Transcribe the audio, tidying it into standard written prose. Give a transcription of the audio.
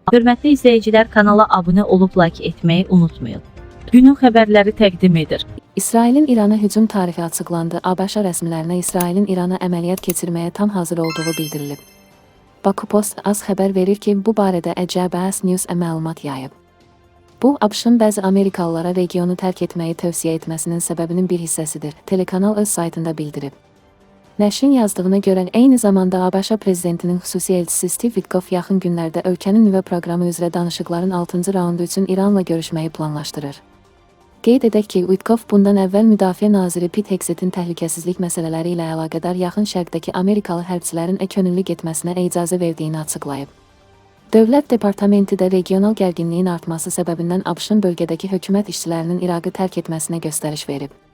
Hörmətli izləyicilər, kanala abunə olub like etməyi unutmayın. Günün xəbərləri təqdim edir. İsrailin İrana hücum tarifi açıqlandı. ABŞ rəsmilərinə İsrailin İrana əməliyyat keçirməyə tam hazır olduğu bildirilib. Baku Post az xəbər verir ki, bu barədə Əcəbəs News məlumat yayıb. Bu, ABŞ-ın bəzi Amerikalılara regionu tərk etməyi tövsiyə etməsinin səbəbinin bir hissəsidir, telekanal öz saytında bildirib. Nəşrin yazdığına görə eyni zamanda ABŞ prezidentinin xüsusi elçisi Steve Witkoff yaxın günlərdə ölkənin nüvə proqramı üzrə danışıqların 6-cı raundu üçün İranla görüşməyi planlaşdırır. Qeyd edək ki, Witkoff bundan əvvəl Müdafiə naziri Pete Hegseth'in təhlükəsizlik məsələləri ilə əlaqədar yaxın şərqdəki Amerikalı hərbçilərin könüllü getməsinə icazə verdiyini açıqlayıb. Dövlət Departamenti də regional gərginliyin artması səbəbindən ABŞ-ın bölgədəki hökumət işçilərinin İraqı tərk etməsinə göstəriş verib.